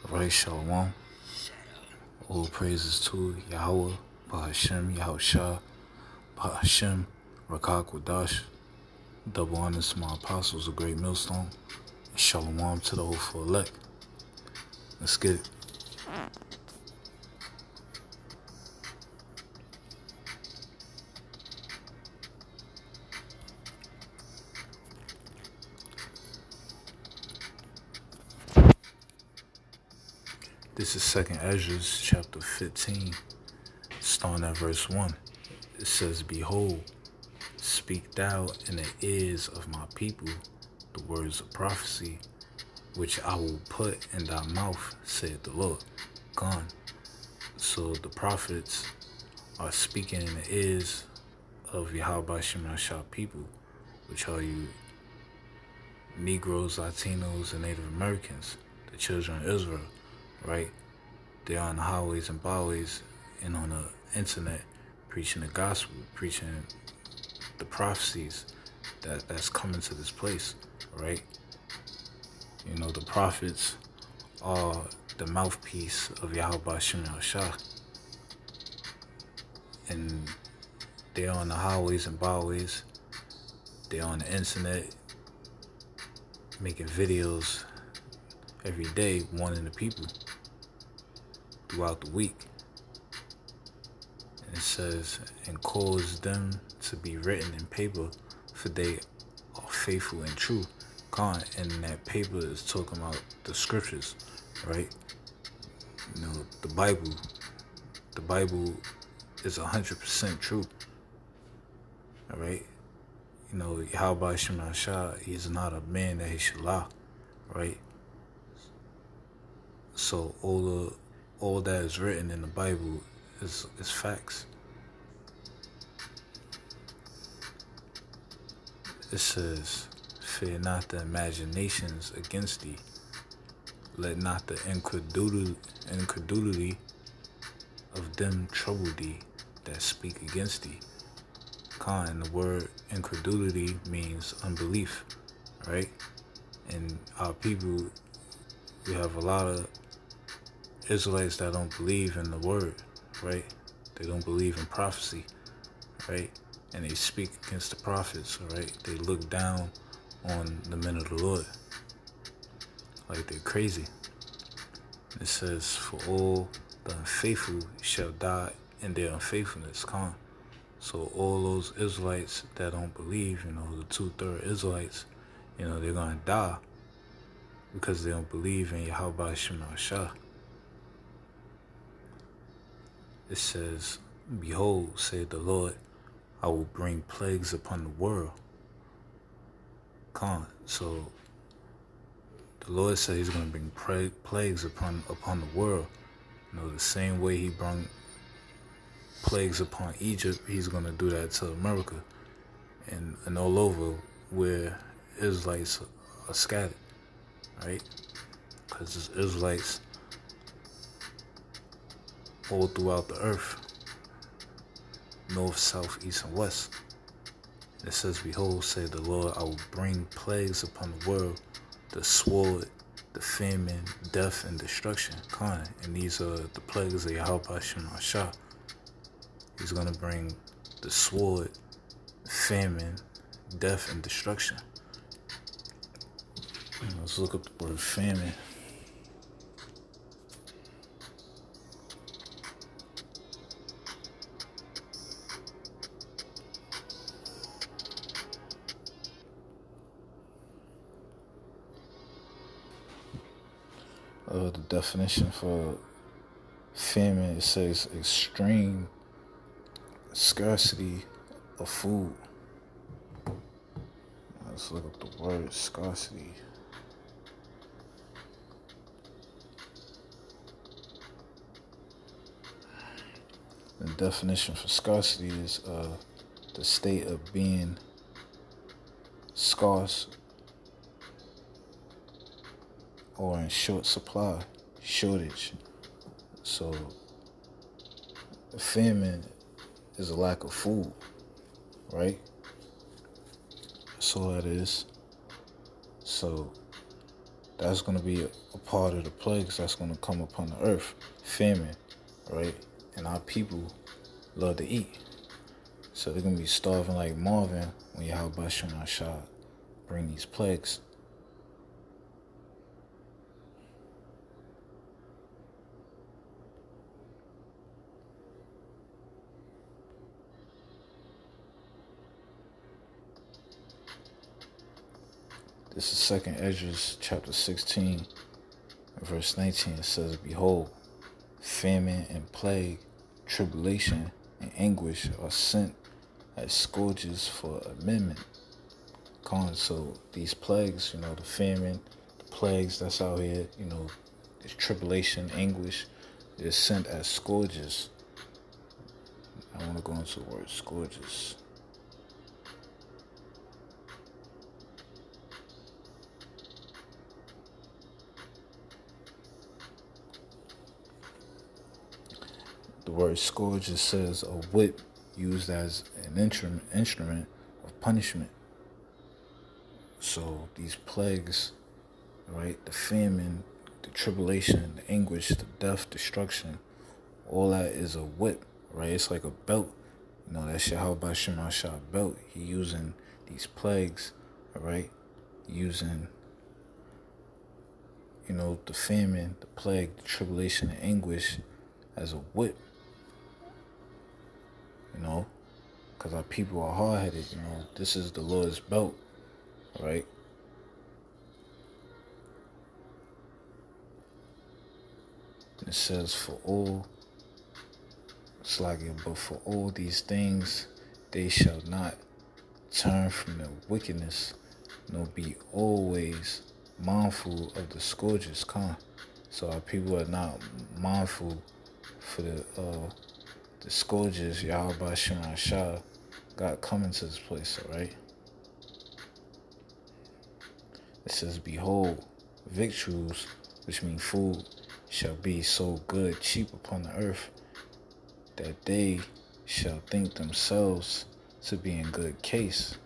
Right, Shalom. All praises to YAHAWAH, BAHASHAM, YAHAWASHI, BAHASHAM, RAWCHAA, QADASH. Double honors to my apostles, a great millstone. And Shalom to the hopeful elect. Let's get it. This is 2nd Ezra, chapter 15, starting at verse 1. It says, Behold, speak thou in the ears of my people the words of prophecy, which I will put in thy mouth, saith the Lord. Gone. So the prophets are speaking in the ears of YAHAWASHI people, which are you Negroes, Latinos, and Native Americans, the children of Israel, right? They are on the highways and byways and on the internet preaching the gospel, preaching the prophecies that's coming to this place, right? You know, the prophets are the mouthpiece of YAHAWASHI, and they're on the highways and byways. They're on the internet making videos every day, warning the people throughout the week. And it says, and cause them to be written in paper, for they are faithful and true. And that paper is talking about the scriptures, right? You know, the Bible is 100% true. All right? You know, YAHAWASHI, he's not a man that he should lie, right? So all that is written in the Bible is facts. It says, fear not the imaginations against thee. Let not the incredulity of them trouble thee that speak against thee. And the word incredulity means unbelief, right? And our people, we have a lot of Israelites that don't believe in the word, right? They don't believe in prophecy, right? And they speak against the prophets, right? They look down on the men of the Lord like they're crazy. It says, for all the unfaithful shall die in their unfaithfulness. So all those Israelites that don't believe, you know, the 2/3 Israelites, you know, they're going to die because they don't believe in YAHAWASHI. It says, behold, saith the Lord, I will bring plagues upon the world. So the Lord said he's going to bring plagues upon the world. You know, the same way he brought plagues upon Egypt, he's going to do that to America and all over where Israelites are scattered, right? Because there's Israelites all throughout the earth, north, south, east, and west. It says, behold, saith the Lord, I will bring plagues upon the world, the sword, the famine, death, and destruction. And these are the plagues of YAHAWASHI. He's going to bring the sword, famine, death, and destruction. Let's look up the word famine. The definition for famine, it says extreme scarcity of food. Let's look up the word scarcity. The definition for scarcity is the state of being scarce or in short supply, shortage. So famine is a lack of food, right? That's all that is. So that's going to be a part of the plagues that's going to come upon the earth. Famine, right? And our people love to eat. So they're going to be starving like Marvin when YAHAWASHI bring these plagues. This is 2nd Esdras chapter 16, verse 19. It says, "Behold, famine and plague, tribulation and anguish are sent as scourges for amendment." So these plagues, the famine, the plagues that's out here, this tribulation, anguish, is sent as scourges. I want to go into the word scourges. The word scourge, it says a whip used as an instrument of punishment. So these plagues, right, the famine, the tribulation, the anguish, the death, destruction, all that is a whip, right? It's like a belt. That's YAHAWASHI belt. He using these plagues, right? Using, the famine, the plague, the tribulation, the anguish as a whip. Because our people are hard-headed, This is the Lord's belt, right? It says, but for all these things, they shall not turn from their wickedness, nor be always mindful of the scourges. So our people are not mindful for the scourges YAHAWASHI got coming to this place, all right? It says, "Behold, victuals," which mean food, "shall be so good, cheap upon the earth, that they shall think themselves to be in good case.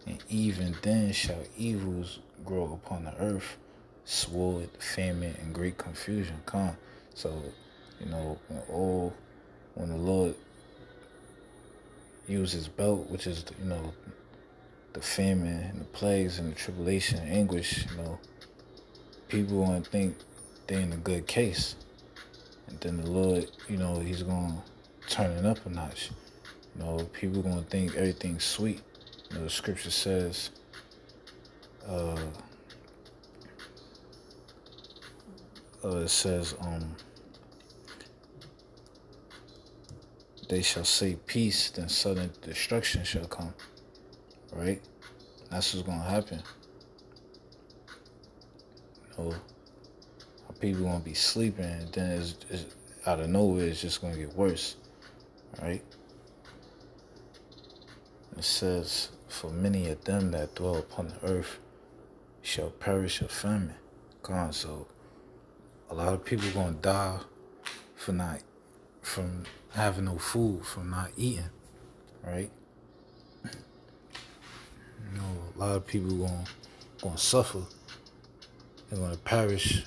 And even then shall evils grow upon the earth, sword, famine, and great confusion." So, when the Lord uses his belt, which is, the famine and the plagues and the tribulation and anguish, people want to think they're in a good case. And then the Lord, he's going to turn it up a notch. People going to think everything's sweet. The scripture says, they shall say peace, then sudden destruction shall come. Right? That's what's going to happen. Our people going to be sleeping, and then it's out of nowhere, it's just going to get worse. Right? It says, "For many of them that dwell upon the earth shall perish of famine." So a lot of people going to die from having no food, from not eating, right? A lot of people going to suffer. They're going to perish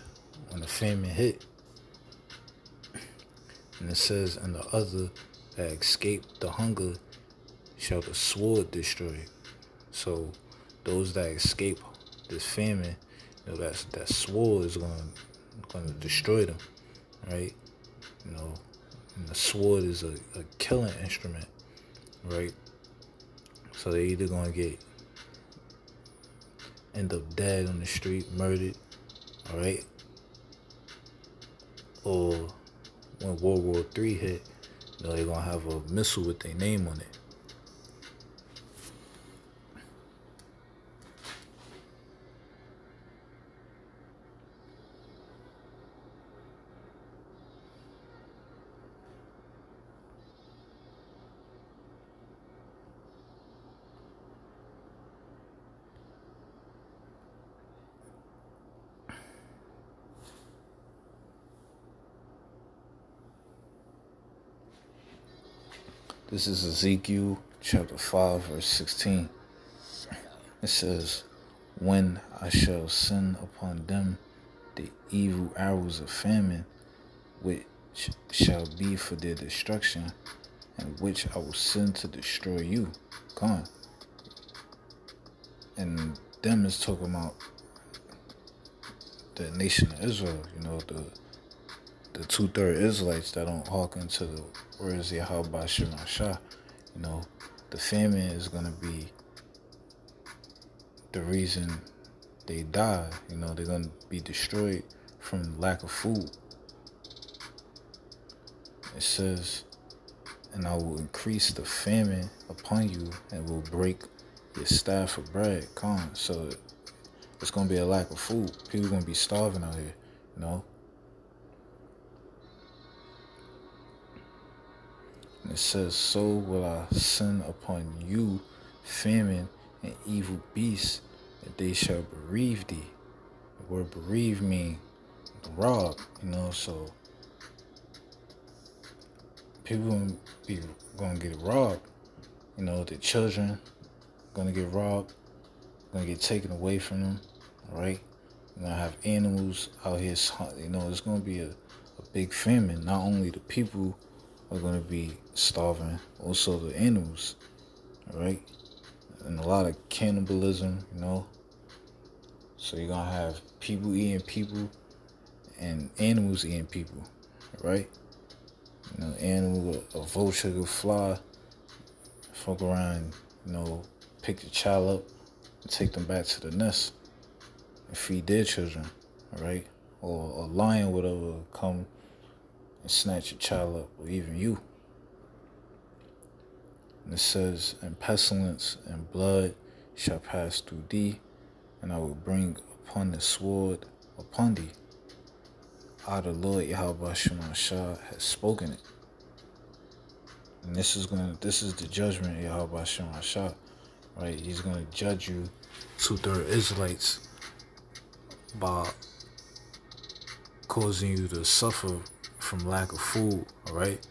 when the famine hit. And it says, "And the other that escape the hunger shall the sword destroy." So those that escape this famine, that sword is going to destroy them, right? And the sword is a killing instrument, right? So they're either going to end up dead on the street, murdered, all right? Or when World War III hit, they're going to have a missile with their name on it. This is Ezekiel chapter 5, verse 16. It says, when I shall send upon them the evil arrows of famine, which shall be for their destruction, and which I will send to destroy you. Gone. And them is talking about the nation of Israel, the 2/3 Israelites that don't hearken to the words of YAHAWASHI. The famine is gonna be the reason they die. They're gonna be destroyed from lack of food. It says, and I will increase the famine upon you and will break your staff of bread. So it's gonna be a lack of food. People gonna be starving out here, And it says, so will I send upon you famine and evil beasts, and they shall bereave thee. The word bereave means rob, so people gonna get robbed. The children gonna get robbed, gonna get taken away from them, all right? You're gonna have animals out here, it's gonna be a big famine. Not only the people are gonna be starving, also the animals, all right? And a lot of cannibalism, So you're gonna have people eating people and animals eating people, all right? Animal, a vulture could fly, fuck around, pick the child up and take them back to the nest and feed their children, all right? Or a lion would ever come and snatch your child up, or even you. And it says, and pestilence and blood shall pass through thee, and I will bring upon the sword upon thee. I, the Lord YAHAWASHI, has spoken it. And this is the judgment of YAHAWASHI, right? He's gonna judge you, 2/3 Israelites, by causing you to suffer from lack of food, all right?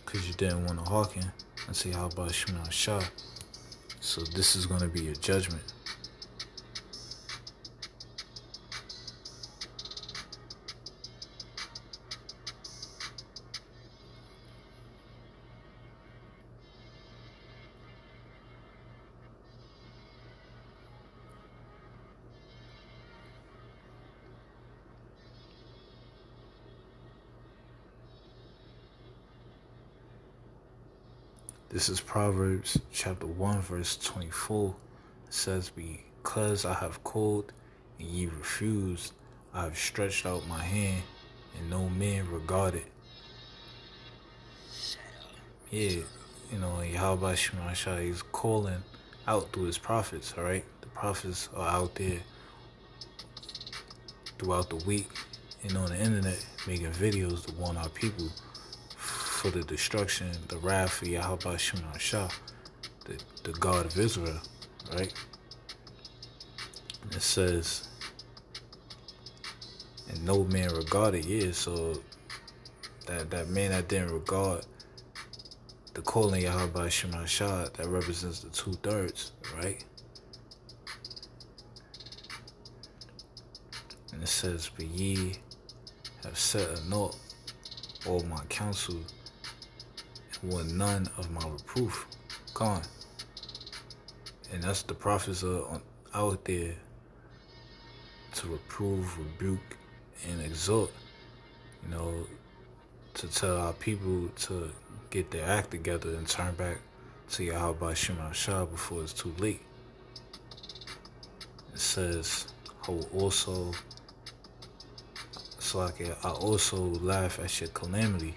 Because you didn't want to hearken and say YAHAWASHI. So this is going to be your judgment. This is Proverbs chapter 1, verse 24. It says, because I have called and ye refused, I have stretched out my hand and no man regarded. Yeah, YAHAWASHI, he's calling out through his prophets, all right? The prophets are out there throughout the week and on the internet making videos to warn our people for the destruction, the wrath of YAHAWASHI, the God of Israel, right? And it says, and no man regarded. Yeah, so that man that didn't regard the calling YAHAWASHI, that represents the 2/3, right? And it says, but ye have set a naught all my counsel, and were none of my reproof. Gone. And that's the prophets are out there to reprove, rebuke, and exhort, to tell our people to get their act together and turn back to YAHAWASHI before it's too late. It says, I also laugh at your calamity.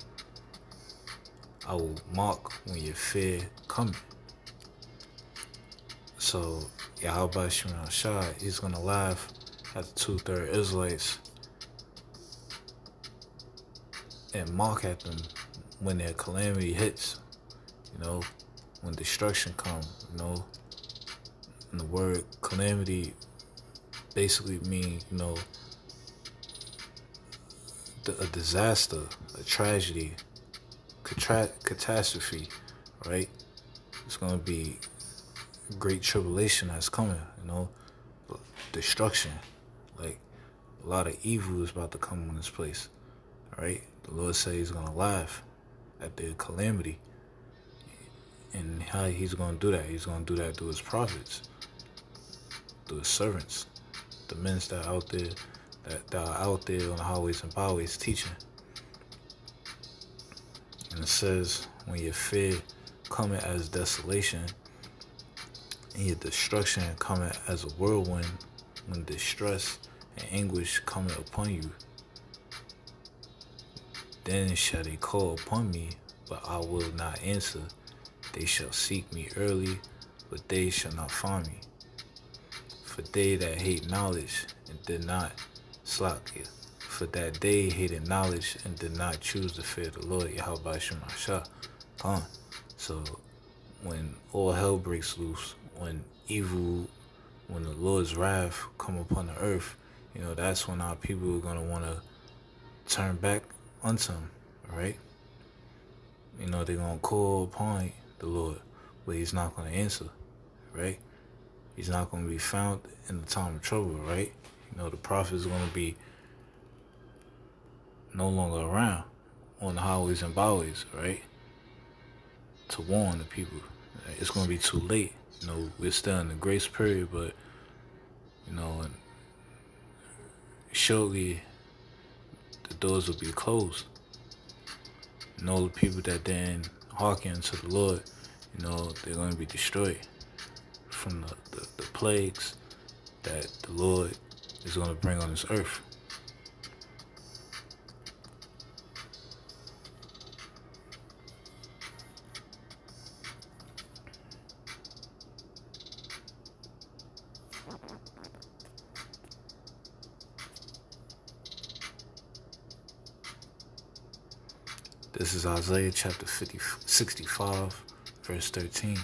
I will mock when your fear cometh. So YAHAWASHI, he's gonna laugh at the 2/3 Israelites and mock at them when their calamity hits, when destruction comes, And the word calamity basically means, a disaster, a tragedy, catastrophe, right? It's gonna be great tribulation that's coming, destruction. Like, a lot of evil is about to come on this place, right? The Lord said he's gonna laugh at the calamity. And how he's gonna do that? He's gonna do that through his prophets, through his servants, the men that are out there, that are out there on the highways and byways teaching. And it says, when your fear cometh as desolation, and your destruction cometh as a whirlwind, when distress and anguish cometh upon you, then shall they call upon me, but I will not answer. They shall seek me early, but they shall not find me. For they that hate knowledge and did not slack, for that they hated knowledge and did not choose to fear the Lord, YAHAWASHI. So when all hell breaks loose, when evil, when the Lord's wrath come upon the earth, that's when our people are going to want to turn back unto him, right? They're going to call upon the Lord, but he's not going to answer, right? He's not going to be found in the time of trouble, right? The prophet is going to be no longer around on the highways and byways, right? To warn the people. It's going to be too late. We're still in the grace period, but, shortly the doors will be closed. And all the people that didn't hearken to the Lord, they're going to be destroyed from the plagues that the Lord is going to bring on this earth. This is Isaiah chapter 65, verse 13. It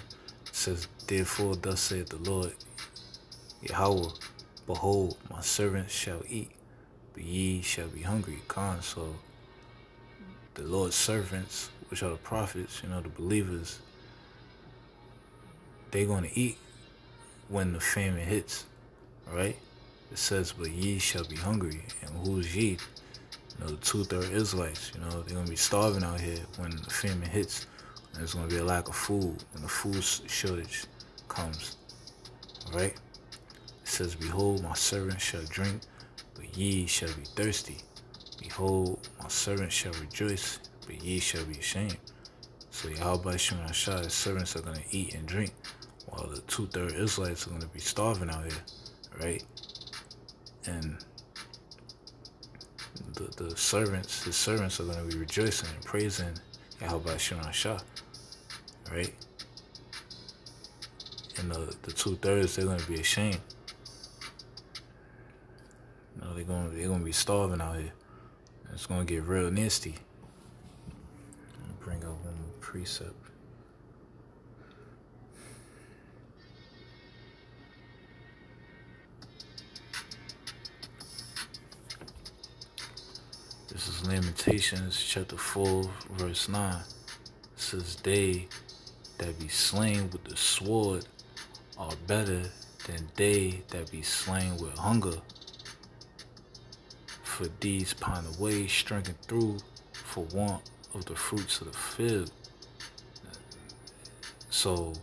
says, therefore thus saith the Lord, Yahawah, behold, my servants shall eat, but ye shall be hungry. So the Lord's servants, which are the prophets, the believers, they're going to eat when the famine hits, right? It says, but ye shall be hungry. And who's ye? The 2/3 Israelites, they're going to be starving out here when the famine hits. And there's going to be a lack of food when the food shortage comes, right? It says, behold, my servant shall drink, but ye shall be thirsty. Behold, my servant shall rejoice, but ye shall be ashamed. So YAHAWASHI, his servants are going to eat and drink, while the 2/3 Israelites are going to be starving out here, right? And his servants are going to be rejoicing and praising YAHAWASHI, right? And the 2/3, they're going to be ashamed. They're going to be starving out here. It's going to get real nasty. Let me bring out one more precept. This is Lamentations chapter 4, verse 9. It says, they that be slain with the sword are better than they that be slain with hunger. For these pine away, strengthened through, for want of the fruits of the field. So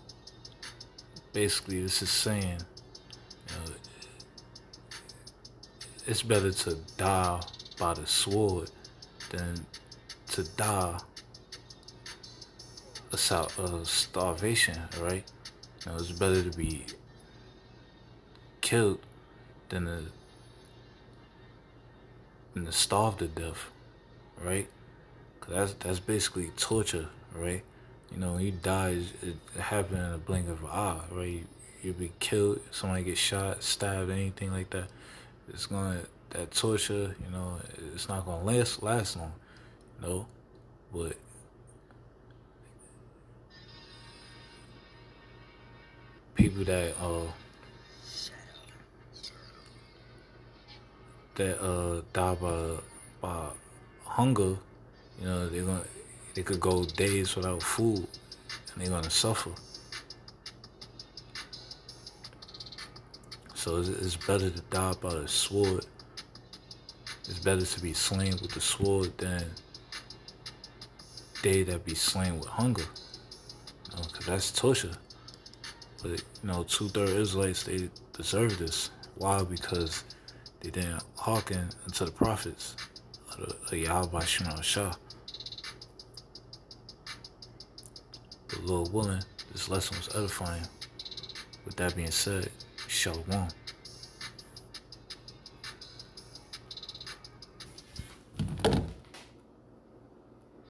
basically this is saying, it's better to die by the sword than to die of starvation, right? It's better to be killed than to starve to death, right? Cause that's basically torture, right? When you die, it happens in a blink of an eye, right? You'll be killed, somebody get shot, stabbed, anything like that. That torture, it's not gonna last long, but people that die by hunger, They could go days without food, and they're gonna suffer. So it's better to die by the sword. It's better to be slain with the sword than they that be slain with hunger. Because that's torture. But, 2/3 Israelites, they deserve this. Why? Because they didn't hearken unto the prophets of YAHAWASHI. But Lord willing, this lesson was edifying. With that being said, Shalom.